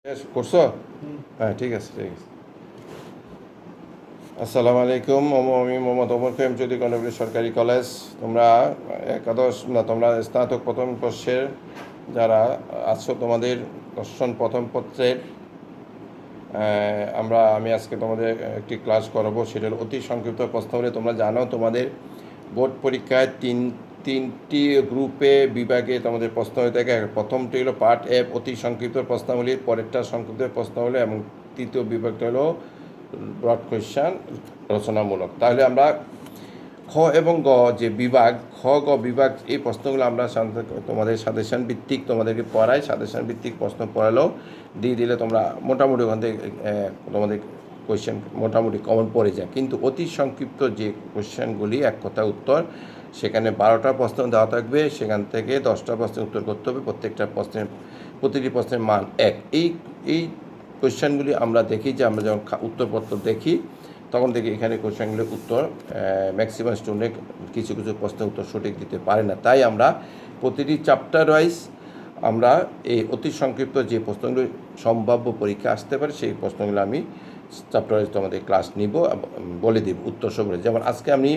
করছো? হ্যাঁ, ঠিক আছে, ঠিক আছে। আসসালামু আলাইকুম। আমি মোহাম্মদ ওমর ফাহিম চৌধুরী, কর্ণফুলী সরকারি কলেজ। তোমরা একাদশ না, তোমরা স্নাতক প্রথম বর্ষের যারা আছো, তোমাদের দর্শন প্রথম পত্রের আমি আজকে তোমাদের একটি ক্লাস করাবো। সেটা হলো অতি সংক্ষিপ্ত প্রশ্নাবলী। তোমরা জানো তোমাদের বোর্ড পরীক্ষায় তিনটি গ্রুপে বিভাগে তোমাদের প্রশ্নাবলী থাকে। প্রথমটি হলো পার্ট এ, অতি সংক্ষিপ্ত প্রশ্নাবলী, পরেরটা সংক্ষিপ্ত প্রশ্নাবলী, এবং তৃতীয় বিভাগটা হলো ব্রড কোয়েশ্চান, রচনামূলক। তাহলে আমরা খ এবং গ যে বিভাগ, খ গ বিভাগ, এই প্রশ্নগুলো আমরা তোমাদের সাজেশন ভিত্তিক তোমাদেরকে পড়াই। সাজেশন ভিত্তিক প্রশ্ন পড়ালেও দিয়ে দিলে তোমরা মোটামুটি ওখান থেকে তোমাদের কোয়েশ্চেন মোটামুটি কমন পড়ে যায়। কিন্তু অতি সংক্ষিপ্ত যে কোয়েশ্চেনগুলি এক কথা উত্তর, সেখানে 12টা প্রশ্ন দেওয়া থাকবে, সেখান থেকে 10টা প্রশ্নের উত্তর করতে হবে। প্রতিটি প্রশ্নের মান 1। এই কোয়েশ্চেনগুলি আমরা দেখি যে আমরা যখন উত্তরপত্র দেখি তখন দেখি এখানে কোয়েশ্চেনগুলির উত্তর ম্যাক্সিমাম স্টুডেন্ট কিছু কিছু প্রশ্নের উত্তর সঠিক দিতে পারে না। তাই আমরা প্রতিটি চ্যাপ্টার ওয়াইজ আমরা এই অতি সংক্ষিপ্ত যে প্রশ্নগুলি সম্ভাব্য পরীক্ষা আসতে পারে সেই প্রশ্নগুলো আমি চ্যাপ্টার ওয়াইজ তোমাদের ক্লাস নিব, বলে দিব উত্তর সব। যেমন আজকে আমি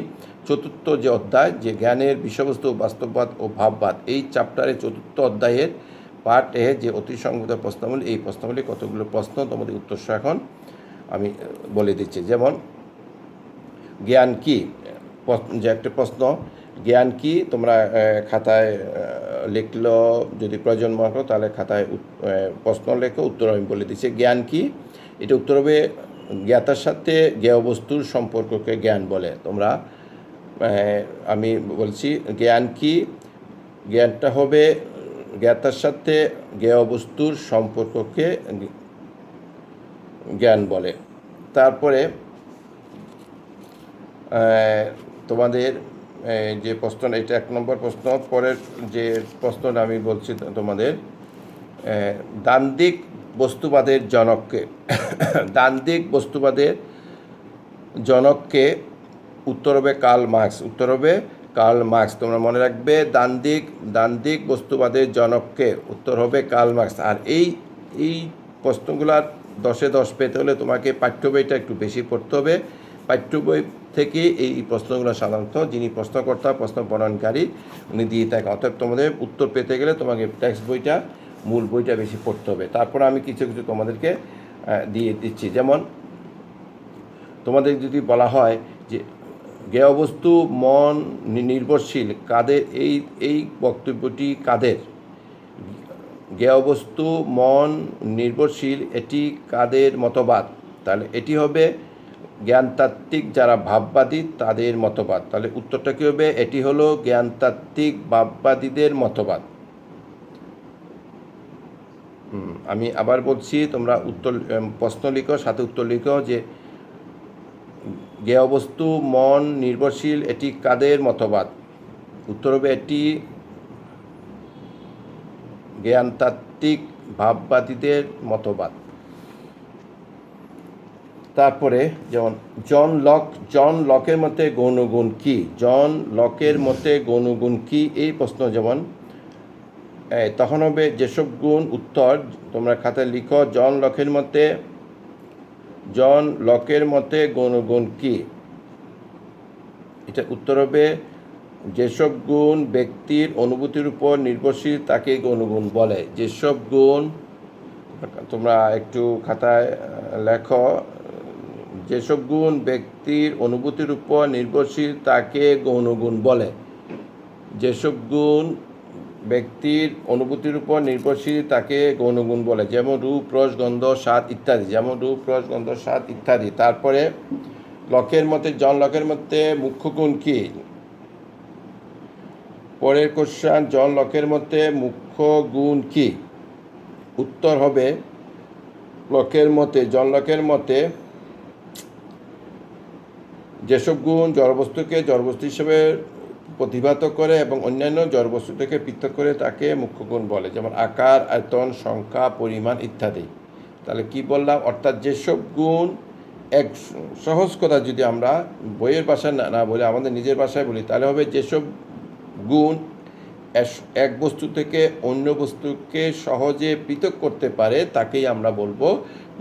চতুর্থ যে অধ্যায়, যে জ্ঞানের বিষয়বস্তু, বাস্তববাদ ও ভাববাদ, এই চ্যাপ্টারের চতুর্থ অধ্যায়ের পার্ট এ যে অতি সংক্ষিপ্ত প্রশ্নাবলী, এই প্রশ্নাবলী কতগুলো প্রশ্ন তোমাদের উত্তর এখন আমি বলে দিচ্ছি। যেমন জ্ঞান কি, যে একটা প্রশ্ন, জ্ঞান কি, তোমরা খাতায় লিখলো, যদি প্রয়োজন মনে করো তাহলে খাতায় প্রশ্ন লেখো, উত্তর আমি বলে দিচ্ছি। জ্ঞান কি, এটা উত্তর হবে জ্ঞাতার সাথে জ্ঞেয় বস্তুর সম্পর্ককে জ্ঞান বলে। তোমরা আমি বলছি জ্ঞান কি, জ্ঞানটা হবে জ্ঞাতার সাথে জ্ঞেয় বস্তুর সম্পর্ককে জ্ঞান বলে। তারপরে তোমাদের যে প্রশ্নটা, এটা 1 নম্বর প্রশ্ন। পরের যে প্রশ্নটা আমি বলছি তোমাদের, দ্বান্দ্বিক বস্তুবাদের জনককে দ্বান্দ্বিক বস্তুবাদের জনককে, উত্তর হবে কার্ল মার্কস। উত্তর হবে কার্ল মার্কস। তোমরা মনে রাখবে, দ্বান্দ্বিক বস্তুবাদের জনককে, উত্তর হবে কার্ল মার্কস। আর এই প্রশ্নগুলার 10-এ 10 পেতে হলে তোমাকে পাঠ্য বইটা একটু বেশি পড়তে হবে। পাঠ্য বই থেকে এই প্রশ্নগুলো সাধারণত যিনি প্রশ্নকর্তা, প্রশ্ন প্রণয়নকারী, উনি দিয়ে থাকেন। অর্থাৎ তোমাদের উত্তর পেতে গেলে তোমাকে টেক্সট বইটা, মূল বইটা বেশি পড়তে হবে। তারপর আমি কিছু কিছু তোমাদেরকে দিয়ে দিচ্ছি। যেমন তোমাদের যদি বলা হয় যে জ্ঞেয় বস্তু মন নির্ভরশীল, কাদের, এই বক্তব্যটি কাদের? জ্ঞেয় বস্তু মন নির্ভরশীল, এটি কাদের মতবাদ? তাহলে এটি হবে জ্ঞানতাত্ত্বিক যারা ভাববাদী তাদের মতবাদ। তাহলে উত্তরটা কী হবে? এটি হলো জ্ঞানতাত্ত্বিক ভাববাদীদের মতবাদ। আমি আবার বলছি, তোমরা উত্তর প্রশ্ন লিখো, সাথে উত্তর লিখো যে জ্ঞেয় বস্তু মন নির্ভরশীল, এটি কাদের মতবাদ? উত্তর হবে এটি জ্ঞানতাত্ত্বিক ভাববাদীদের মতবাদ। তারপরে যেমন জন লকের মতে গৌণগুণ কি? জন লকের মতে গৌণগুণ কি, এই প্রশ্ন যেমন তখন হবে যেসব গুণ। উত্তর তোমরা খাতায় লিখো, জন লকের মতে গৌণগুণ কি? এটা উত্তর হবে যেসব গুণ ব্যক্তির অনুভূতির উপর নির্ভরশীল তাকে গৌণগুণ বলে। যেসব গুণ, তোমরা একটু খাতায় লেখো, যেসব গুণ ব্যক্তির অনুভূতির উপর নির্ভরশীল তাকে গৌণগুণ বলে। যেসব গুণ ব্যক্তির অনুভূতির উপর নির্ভরশীল তাকে গৌণগুণ বলে। যেমন রূপ, রস, গন্ধ, স্বাদ ইত্যাদি। তারপরে জন লকের মতে মুখ্য গুণ কি? পরের কোশ্চেন, জন লকের মতে মুখ্য গুণ কি? উত্তর হবে জন লকের মতে যেসব গুণ জড়বস্তুকে জড়বস্তু হিসেবে প্রতিভাত করে এবং অন্যান্য জড়বস্তু থেকে পৃথক করে তাকে মুখ্য গুণ বলে। যেমন আকার, আয়তন, সংখ্যা, পরিমাণ ইত্যাদি। তাহলে কি বললাম? অর্থাৎ যেসব গুণ, এক সহজ কথা যদি আমরা বইয়ের ভাষায় না বলে আমাদের নিজের ভাষায় বলি, তাহলে হবে যেসব গুণ এক বস্তু থেকে অন্য বস্তুকে সহজে পৃথক করতে পারে তাকেই আমরা বলবো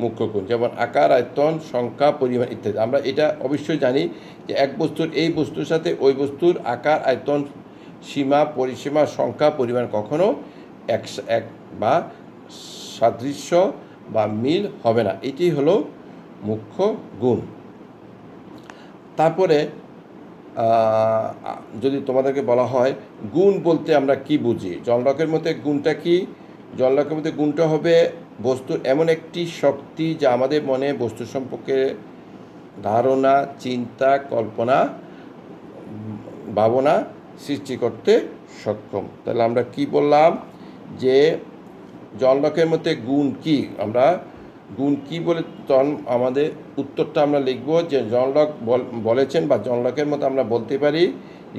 মুখ্য গুণ। যেমন আকার, আয়তন, সংখ্যা, পরিমাণ ইত্যাদি। আমরা এটা অবশ্যই জানি যে এক বস্তুর এই বস্তুর সাথে ওই বস্তুর আকার, আয়তন, সীমা, পরিসীমা, সংখ্যা, পরিমাণ কখনো এক বা সাদৃশ্য বা মিল হবে না। এটি হলো মুখ্য গুণ। তারপরে যদি তোমাদেরকে বলা হয় গুণ বলতে আমরা কি বুঝি, জন লকের মতে গুণটা কি? জন লকের মতে গুণটা হবে বস্তুর এমন একটি শক্তি যা আমাদের মনে বস্তু সম্পর্কে ধারণা, চিন্তা, কল্পনা, ভাবনা সৃষ্টি করতে সক্ষম। তাহলে আমরা কি বললাম যে জন লকের মতে গুণ কি? আমরা গুণ কি বলে তখন আমাদের উত্তরটা আমরা লিখব যে জন লক বলেছেন বা জন লকের মতো আমরা বলতে পারি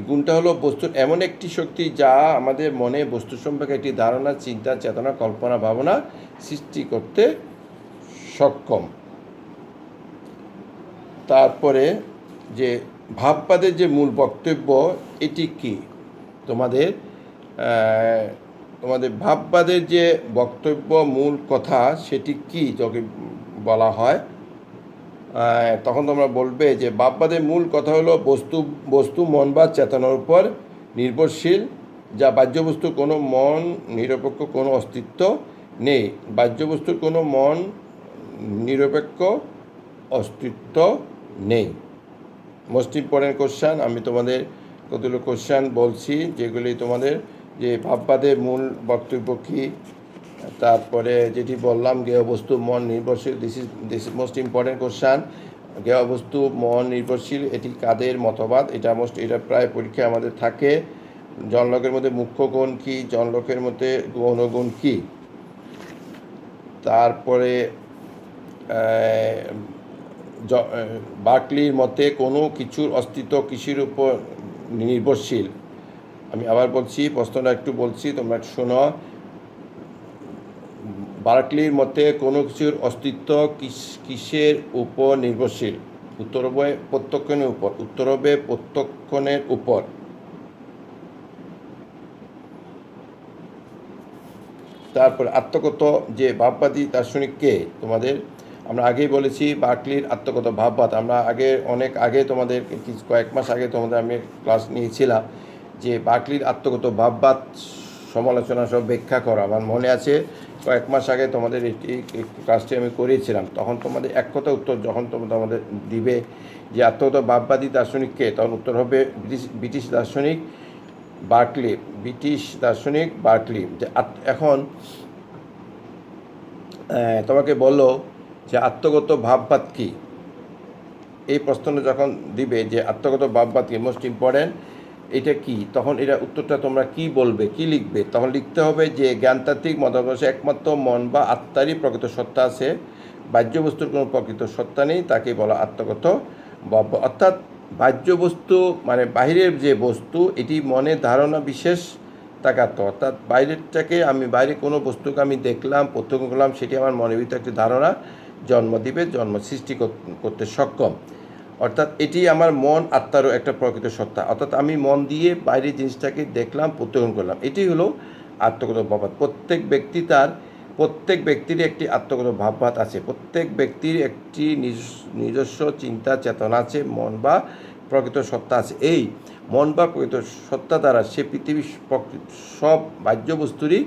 গুণটা হলো বস্তুর এমন একটি শক্তি যা আমাদের মনে বস্তু সম্পর্কে একটি ধারণা, চিন্তা, চেতনা, কল্পনা, ভাবনা সৃষ্টি করতে সক্ষম। তারপরে যে ভাববাদের যে মূল বক্তব্য এটি কি? তোমাদের ভাববাদের যে বক্তব্য মূল কথা সেটি কি যদি বলা হয় তখন তোমরা বলবে যে ভাববাদের মূল কথা হলো বস্তু মন বা চেতনার উপর নির্ভরশীল, যা বাহ্যবস্তুর কোনো মন নিরপেক্ষ কোনো অস্তিত্ব নেই। বাহ্যবস্তুর কোনো মন নিরপেক্ষ অস্তিত্ব নেই। Most important question. আমি তোমাদের কতগুলো কোশ্চান বলছি যেগুলি তোমাদের যে ভাববাদের মূল বক্তব্য কী, তারপরে যেটি বললাম গেহবস্তু মন নির্ভরশীল, this is most important question. গেহবস্তু মন নির্ভরশীল এটি কাদের মতবাদ? এটা প্রায় পরীক্ষায় আমাদের থাকে। জন লকের মধ্যে মুখ্য গুণ কী? জন লকের মধ্যে গৌণগুণ কী? তারপরে বার্কলির মতে কোনো কিছুর অস্তিত্ব কৃষির উপর নির্ভরশীল। আমি আবার বলছি, প্রশ্নটা একটু বলছি, তোমরা শোনো। বার্কলির মতে কোনো কিছুর অস্তিত্ব কিসের উপর নির্ভরশীল? উত্তর হবে প্রত্যক্ষণের উপর। উত্তর হবে প্রত্যক্ষণের উপর। তারপর আত্মগত যে ভাববাদী দার্শনিক কে? তোমাদের আমরা আগেই বলেছি বার্কলির আত্মগত ভাববাদ। আমরা অনেক আগে তোমাদের কয়েক মাস আগে তোমাদের আমি ক্লাস নিয়েছিলাম যে বার্কলির আত্মগত ভাববাদ সমালোচনা সব ব্যাখ্যা করা। আমার মনে আছে কয়েক মাস আগে তোমাদের এই ক্লাসটি আমি করিয়েছিলাম। তখন তোমাদের এক কথা উত্তর যখন তোমাদের দিবে যে আত্মগত ভাববাদী দার্শনিককে, তখন উত্তর হবে ব্রিটিশ দার্শনিক বার্কলি। ব্রিটিশ দার্শনিক বার্কলি। এখন তোমাকে বললো যে আত্মগত ভাববাদ কী, এই প্রশ্নটা যখন দিবে যে আত্মগত ভাববাদ কী, মোস্ট ইম্পর্ট্যান্ট, এটা কি, তখন এটা উত্তরটা তোমরা কি বলবে, কি লিখবে? তখন লিখতে হবে যে জ্ঞানতাত্ত্বিক মতাদর্শে একমাত্র মন বা আত্মারই প্রকৃত সত্তা আছে, বাহ্য বস্তুর কোনো প্রকৃত সত্তা নেই, তাকে বলা আত্মগত ভাববাদ। অর্থাৎ বাহ্য বস্তু মানে বাহিরের যে বস্তু এটি মনের ধারণা বিশেষ তাকে অর্থাৎ বাইরেরটাকে বাইরে কোনো বস্তুকে আমি দেখলাম, প্রত্যক্ষ করলাম, সেটি আমার মনের ভিতরে একটি ধারণা জন্ম দিবে, সৃষ্টি করতে সক্ষম। অর্থাৎ এটি আমার মন আত্মারও একটা প্রকৃত সত্তা। অর্থাৎ আমি মন দিয়ে বাইরের জিনিসটাকে দেখলাম, প্রত্যক্ষ করলাম, এটি হলো আত্মগত ভাববাদ। প্রত্যেক ব্যক্তিরই একটি আত্মগত ভাববাদ আছে। প্রত্যেক ব্যক্তির একটি নিজস্ব চিন্তা চেতনা আছে, মন বা প্রকৃত সত্তা আছে। এই মন বা প্রকৃত সত্তা দ্বারা সে পৃথিবীর সব বাহ্য বস্তুরই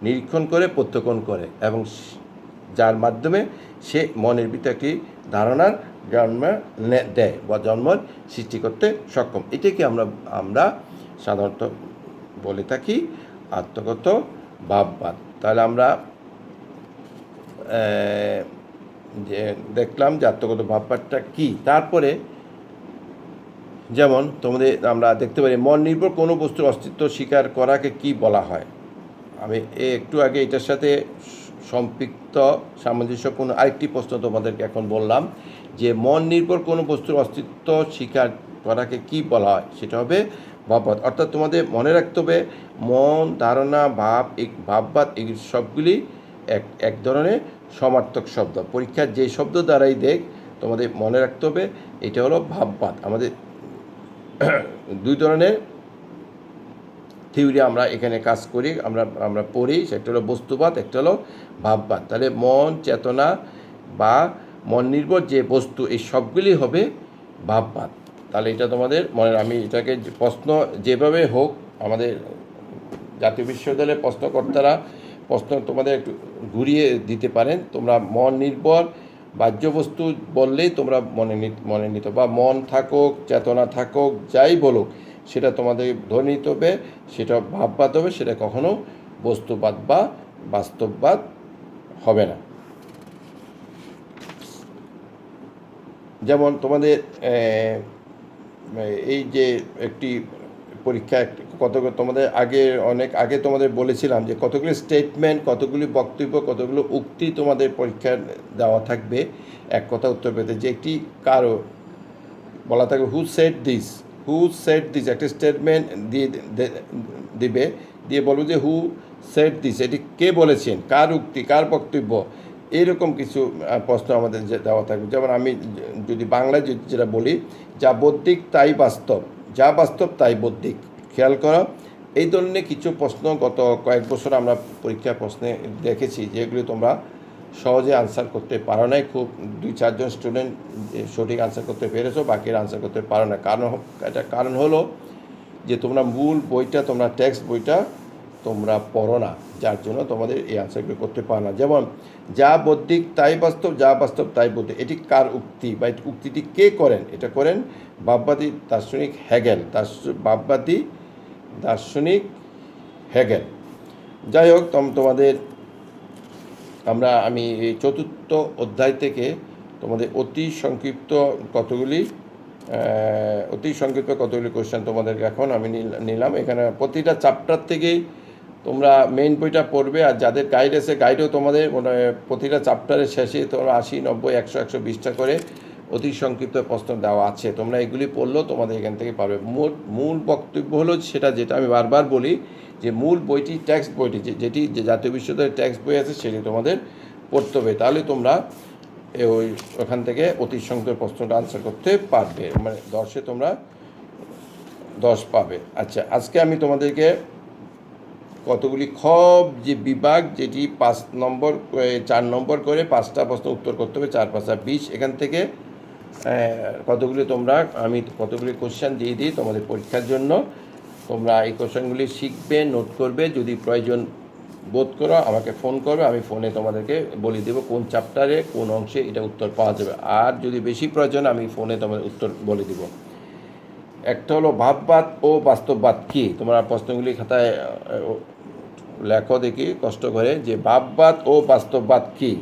নিরীক্ষণ করে, প্রত্যক্ষণ করে এবং যার মাধ্যমে সে মনের ভিতরে একটি ধারণার জন্ম দেয় বা জন্মের সৃষ্টি করতে সক্ষম। এটাকে আমরা সাধারণত বলে থাকি আত্মগত ভাববাদ। তাহলে আমরা যে দেখলাম যে আত্মগত ভাববাদটা কী। তারপরে যেমন আমরা দেখতে পারি মন নির্ভর কোনো বস্তুর অস্তিত্ব স্বীকার করাকে কি বলা হয়? আমি একটু আগে এটার সাথে সম্পৃক্ত সামঞ্জস্যপূর্ণ আরেকটি প্রশ্ন তোমাদেরকে এখন বললাম যে মন নির্ভর কোনো বস্তুর অস্তিত্ব স্বীকার করাকে কি বলা হয়? সেটা হবে ভাববাদ। অর্থাৎ তোমাদের মনে রাখতে হবে মন, ধারণা, ভাববাদ এই সবগুলি এক ধরনের সমার্থক শব্দ। পরীক্ষার যে শব্দ দ্বারাই তোমাদের মনে রাখতে হবে এটা হলো ভাববাদ। আমাদের দুই ধরনের থিওরি আমরা এখানে কাজ করি, আমরা পড়ি। সেটা হলো বস্তুবাদ, একটা হলো ভাববাদ। তাহলে মন, চেতনা বা মন নির্ভর যে বস্তু, এই সবগুলি হবে ভাববাদ। তাহলে এটা তোমাদের মনে, আমি এটাকে প্রশ্ন যেভাবে হোক, আমাদের জাতীয় বিশ্ববিদ্যালয়ের প্রশ্নকর্তারা প্রশ্ন তোমাদের একটু ঘুরিয়ে দিতে পারেন। তোমরা মন নির্ভর বাহ্যবস্তু বললেই তোমরা মনে নিতে, বা মন থাকুক, চেতনা থাকুক, যাই বলুক, সেটা তোমাদের ধরে নিতে হবে, সেটা ভাববাদ হবে, সেটা কখনো বস্তুবাদ বা বাস্তববাদ হবে না। যেমন তোমাদের এই যে একটি পরীক্ষা, তোমাদের অনেক আগে তোমাদের বলেছিলাম যে কতগুলি স্টেটমেন্ট, কতগুলি বক্তব্য, কতগুলো উক্তি তোমাদের পরীক্ষায় দেওয়া থাকবে এক কথা উত্তর পেতে। যে একটি কারো বলা থাকবে হু সেড দিস, একটা স্টেটমেন্ট দিবে, দিয়ে বলবো যে হু সেড দিস, এটি কে বলেছেন, কার উক্তি, কার বক্তব্য, এইরকম কিছু প্রশ্ন আমাদের দেওয়া থাকবে। যেমন আমি যদি বাংলায় যেটা বলি, যা বৌদ্ধিক তাই বাস্তব, যা বাস্তব তাই বৌদ্ধিক। খেয়াল করো, এই ধরনের কিছু প্রশ্ন গত কয়েক বছর আমরা পরীক্ষা প্রশ্নে দেখেছি, যেগুলি তোমরা সহজে আনসার করতে পারো নাই। খুব 2-4 জন স্টুডেন্ট সঠিক আনসার করতে পেরেছো, বাকিরা আনসার করতে পারো না। কারণ হলো যে তোমরা মূল বইটা, তোমরা টেক্সট বইটা তোমরা পড়ো না, যার জন্য তোমাদের এই আনসারগুলো করতে পারো না। যেমন যা বৌদ্ধিক তাই বাস্তব, যা বাস্তব তাই বৌদ্ধিক, এটি কার উক্তি বা উক্তিটি কে করেন? এটা করেন ভাববাদী দার্শনিক হেগেল, ভাববাদী দার্শনিক হেগেল। যাই হোক, তোমাদের আমি এই 4th অধ্যায় থেকে তোমাদের অতি সংক্ষিপ্ত কতগুলি কোশ্চেন তোমাদেরকে এখন আমি নিলাম। এখানে প্রতিটা চ্যাপ্টার থেকেই তোমরা মেইন বইটা পড়বে, আর যাদের গাইড আছে গাইডও তোমাদের প্রতিটা চ্যাপ্টারের শেষে তোমরা 80, 90, 100, 120টা করে অতি সংক্ষিপ্ত প্রশ্ন দেওয়া আছে। তোমরা এগুলি পড়লেও তোমাদের এখান থেকে পারবে। মূল বক্তব্য হলো যেটা আমি বারবার বলি, যে মূল বইটি, টেক্সট বইটি, যেটি জাতীয় বিশ্ববিদ্যালয়ের টেক্সট বই আছে, সেটি তোমাদের পড়তে হবে। তাহলে তোমরা ওখান থেকে অতি সংক্ষিপ্ত প্রশ্নটা আনসার করতে পারবে, মানে 10-এ তোমরা 10 পাবে। আচ্ছা, আজকে আমি তোমাদেরকে কতগুলি যে বিভাগ, যেটি 4 নম্বর করে 5টা প্রশ্ন উত্তর করতে হবে, 4-5 20। এখান থেকে আমি কতগুলি কোশ্চেন দিয়ে দিই তোমাদের পরীক্ষার জন্য। তোমরা এই কোশ্চেনগুলি শিখবে, নোট করবে। যদি প্রয়োজন বোধ করো আমাকে ফোন করবে, আমি ফোনে তোমাদেরকে বলে দেবো কোন চ্যাপ্টারে কোন অংশে এটা উত্তর পাওয়া যাবে। আর যদি বেশি প্রয়োজন, আমি ফোনে তোমাদের উত্তর বলে দেবো। একটা হলো ভাববাদ ও বাস্তববাদ কী। তোমরা প্রশ্নগুলি খাতায় লেখো দেখি কষ্ট করে, যে ভাববাদ ও বাস্তববাদ কী।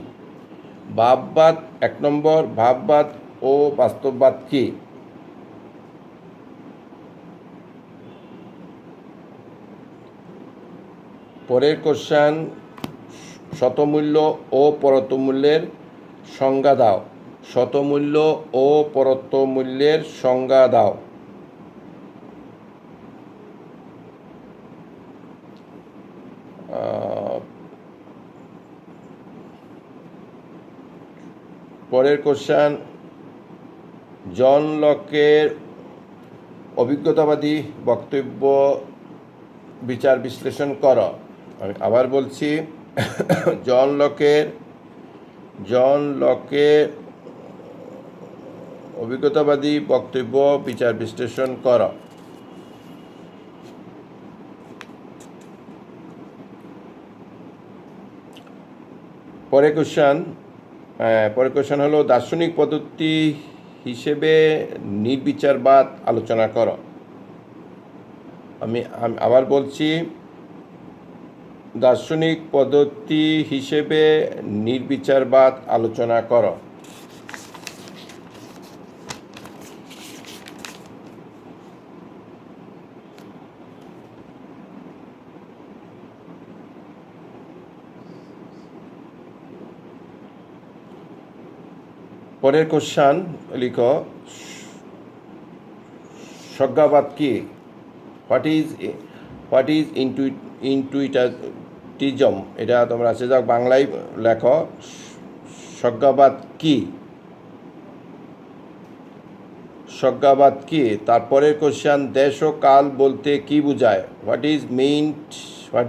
ভাববাদ 1 নম্বর, ভাববাদ ও বাস্তববাদ কী। পরের কোশ্চেন, শতমূল্য ও পরত্বমূল্যের সংজ্ঞা দাও। শতমূল্য ও পরত্বমূল্যের সংজ্ঞা দাও। পরের কোশ্চেন, জন লকের অভিজ্ঞতাবাদী বক্তব্য বিচার বিশ্লেষণ কর। আমি আবার বলছি, জন লকের অভিজ্ঞতাবাদী বক্তব্য বিচার বিশ্লেষণ কর। পরের কোশ্চেন হলো, দার্শনিক পদ্ধতি হিসেবে নির্বিচারবাদ আলোচনা করো। আমি আবার বলছি, দার্শনিক পদ্ধতি হিসেবে নির্বিচারবাদ আলোচনা করো। পরের কোশ্চেন লিখো, স্বজ্ঞাবাদ কি? What is intuitism. এটা তোমরা যাক বাংলায় লেখো, স্বজ্ঞাবাদ কি? স্বজ্ঞাবাদ কি? তারপরের কোশ্চেন, দেশ ও কাল বলতে কি বোঝায়? What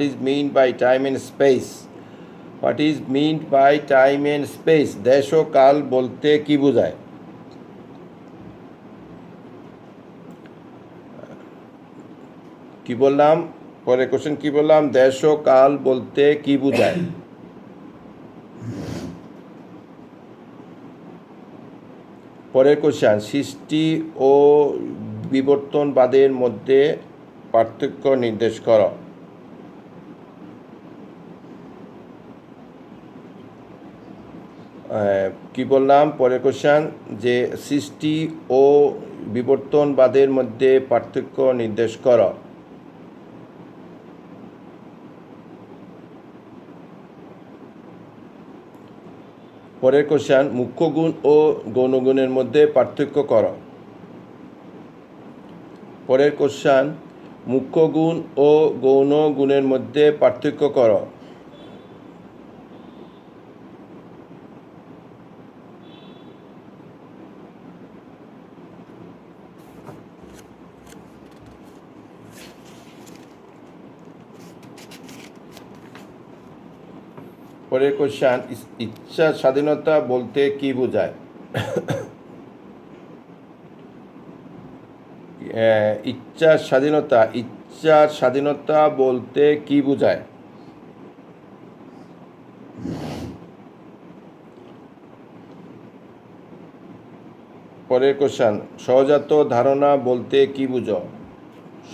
is mean by time and space? What is mean by time and space? দেশ ও কাল বলতে কি বোঝায়? কি বললাম? পরের কোশ্চেন কি বললাম? দেশ ও কাল বলতে কি বোঝায়? পরের কোশ্চেন, সৃষ্টি ও বিবর্তনবাদের মধ্যে পার্থক্য নির্দেশ করো। কি বললাম? পরের কোশ্চেন যে সৃষ্টি ও বিবর্তনবাদের মধ্যে পার্থক্য নির্দেশ করো। পরের কোশ্চেন, মুখ্য গুণ ও গৌণগুণের মধ্যে পার্থক্য করো। পরের কোশ্চেন, মুখ্য গুণ ও গৌণ গুণের মধ্যে পার্থক্য করো। পরের কোশ্চেন, ইচ্ছা স্বাধীনতা বলতে কি বোঝায়? ইচ্ছার স্বাধীনতা বলতে কি বোঝায়? পরের কোশ্চেন, সহজাত ধারণা বলতে কি বুঝো?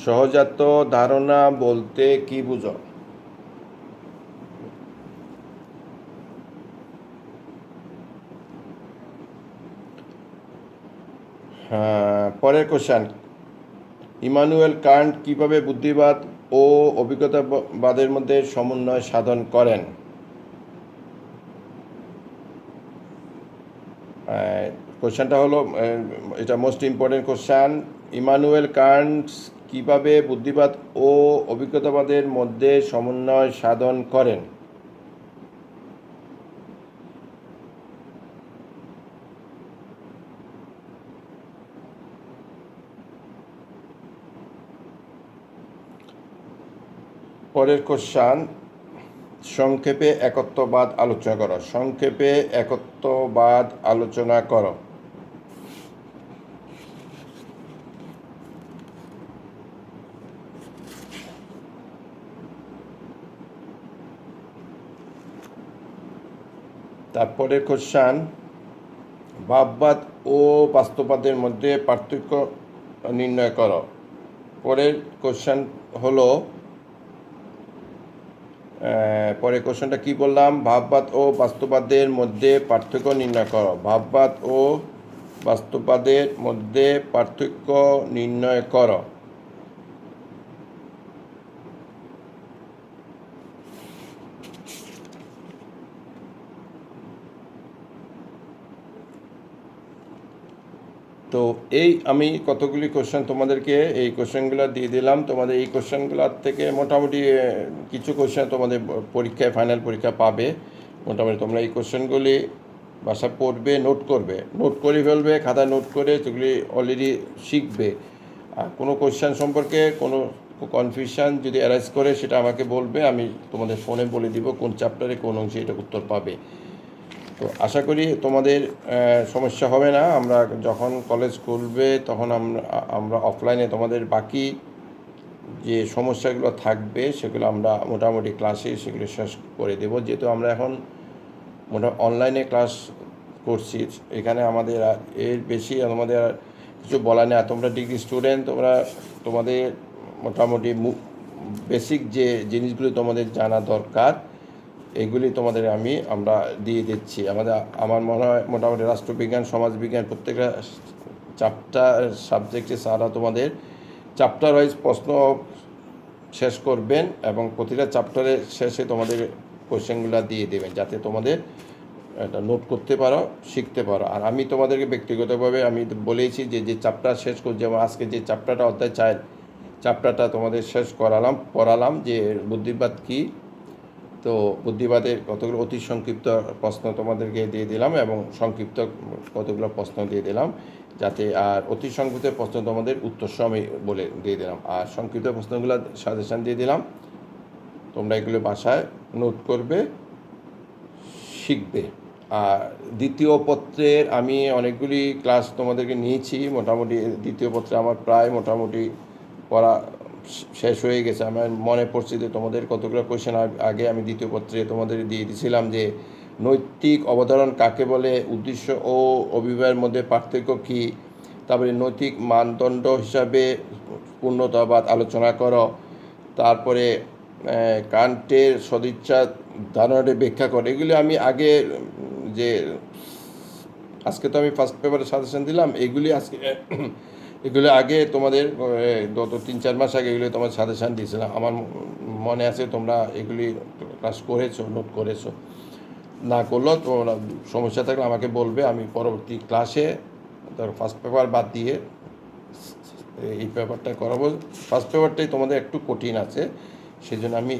সহজাত ধারণা বলতে কি বুঝো? হ্যাঁ, পরের কোশ্চেন, ইমানুয়েল কান্ট কিভাবে বুদ্ধিবাদ ও অভিজ্ঞতাবাদের মধ্যে সমন্বয় সাধন করেন? কোশ্চেনটা হলো, এটা most important question, Immanuel Kant কিভাবে বুদ্ধিবাদ ও অভিজ্ঞতাবাদের মধ্যে সমন্বয় সাধন করেন? পরের কোশ্চেন, সংক্ষেপে একত্ববাদ আলোচনা করো। সংক্ষেপে একত্ববাদ আলোচনা করো। তারপরে কোশ্চেন, ভাববাদ ও বাস্তববাদের মধ্যে পার্থক্য নির্ণয় করো। পরের কোশ্চেন হলো, পরের কোশ্চেনটা কি বললাম? ভাববাদ ও বাস্তববাদের মধ্যে পার্থক্য নির্ণয় করো। ভাববাদ ও বাস্তববাদের মধ্যে পার্থক্য নির্ণয় করো। তো এই আমি কতগুলি কোশ্চেন তোমাদেরকে এই কোশ্চেনগুলো দিয়ে দিলাম। তোমাদের এই কোশ্চেনগুলোর থেকে মোটামুটি কিছু কোশ্চেন তোমাদের পরীক্ষায় ফাইনাল পরীক্ষা পাবে। মোটামুটি তোমরা এই কোশ্চেনগুলি বাসা পড়বে, নোট করবে, নোট করে ফেলবে, খাতায় নোট করে সেগুলি অলরেডি শিখবে। আর কোনো কোশ্চেন সম্পর্কে কোনো কনফিউশন যদি অ্যারাইজ করে সেটা আমাকে বলবে, আমি তোমাদের ফোনে বলে দিব কোন চ্যাপ্টারে কোন অংশে এটা উত্তর পাবে। তো আশা করি তোমাদের সমস্যা হবে না। আমরা যখন কলেজ খুলবে তখন আমরা অফলাইনে তোমাদের বাকি যে সমস্যাগুলো থাকবে সেগুলো আমরা মোটামুটি ক্লাসে সেগুলো শেষ করে দেব। যেহেতু আমরা এখন অনলাইনে ক্লাস করছি, এখানে আমাদের এর বেশি আমাদের কিছু বলা নেই। তোমরা ডিগ্রি স্টুডেন্ট, তোমাদের মোটামুটি বেসিক যে জিনিসগুলো তোমাদের জানা দরকার এগুলি তোমাদের আমরা দিয়ে দিচ্ছি। আমার মনে হয় মোটামুটি রাষ্ট্রবিজ্ঞান, সমাজবিজ্ঞান প্রত্যেকটা চ্যাপ্টার সাবজেক্টে স্যাররা তোমাদের চ্যাপ্টার ওয়াইজ প্রশ্ন শেষ করবেন এবং প্রতিটা চ্যাপ্টারের শেষে তোমাদের কোয়েশ্চেনগুলো দিয়ে দেবেন যাতে তোমাদের এটা নোট করতে পারো, শিখতে পারো। আর আমি তোমাদেরকে ব্যক্তিগতভাবে আমি বলেছি যে চ্যাপ্টার শেষ করি, যেমন আজকে যে চ্যাপ্টারটা অধ্যায় 4 চ্যাপ্টারটা তোমাদের শেষ পড়ালাম যে বুদ্ধিবাদ কী, তো বুদ্ধিবাদের কতগুলো অতি সংক্ষিপ্ত প্রশ্ন তোমাদেরকে দিয়ে দিলাম এবং সংক্ষিপ্ত কতগুলো প্রশ্ন দিয়ে দিলাম, যাতে আর অতি সংক্ষিপ্ত প্রশ্ন তোমাদের উত্তর সহ আমি বলে দিয়ে দিলাম, আর সংক্ষিপ্ত প্রশ্নগুলো সাজেশান দিয়ে দিলাম। তোমরা এগুলো বাসায় নোট করবে, শিখবে। আর দ্বিতীয় পত্রের আমি অনেকগুলি ক্লাস তোমাদেরকে নিয়েছি, মোটামুটি দ্বিতীয় পত্রে আমার প্রায় মোটামুটি পড়া শেষ হয়ে গেছে। আমার মনে পড়ছে যে তোমাদের কতগুলো কোয়েশ্চেন আগে আমি দ্বিতীয় পত্রে তোমাদের দিয়ে দিয়েছিলাম যে নৈতিক অবধারণ কাকে বলে, উদ্দেশ্য ও অভিপ্রায়ের মধ্যে পার্থক্য কী, তারপরে নৈতিক মানদণ্ড হিসাবে পূর্ণতাবাদ আলোচনা করো, তারপরে কান্টের সদিচ্ছা ধারণাটি ব্যাখ্যা করে। এগুলি আমি আগে যে আজকে তো আমি ফার্স্ট পেপারে সাজেশন দিলাম, এগুলো আগে তোমাদের গত 3-4 মাস আগে এগুলি তোমার সাজেশান দিয়েছিলাম। আমার মনে আছে তোমরা এগুলি ক্লাস করেছো, নোট করেছো। না করলেও তোমরা সমস্যা থাকলে আমাকে বলবে, আমি পরবর্তী ক্লাসে ধর ফার্স্ট পেপার বাদ দিয়ে এই পেপারটা করাবো। ফার্স্ট পেপারটাই তোমাদের একটু কঠিন আছে, সেই জন্য আমি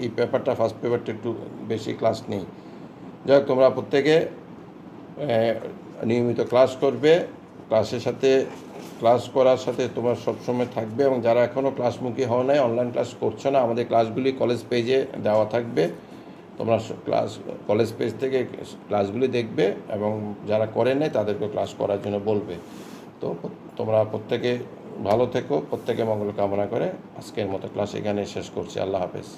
এই পেপারটা ফার্স্ট পেপারটা একটু বেশি ক্লাস নেই। যাই হোক, তোমরা প্রত্যেকে নিয়মিত ক্লাস করবে, ক্লাস করার সাথে তোমার সবসময় থাকবে, এবং যারা এখনও ক্লাসমুখী হও নাই, অনলাইন ক্লাস করছো না, আমাদের ক্লাসগুলি কলেজ পেজে দেওয়া থাকবে। তোমরা কলেজ পেজ থেকে ক্লাসগুলি দেখবে, এবং যারা করে নেয় তাদেরকে ক্লাস করার জন্য বলবে। তো তোমরা প্রত্যেকে ভালো থেকো, প্রত্যেকে মঙ্গল কামনা করে আজকের মতো ক্লাস এখানে শেষ করছি। আল্লাহ হাফেজ।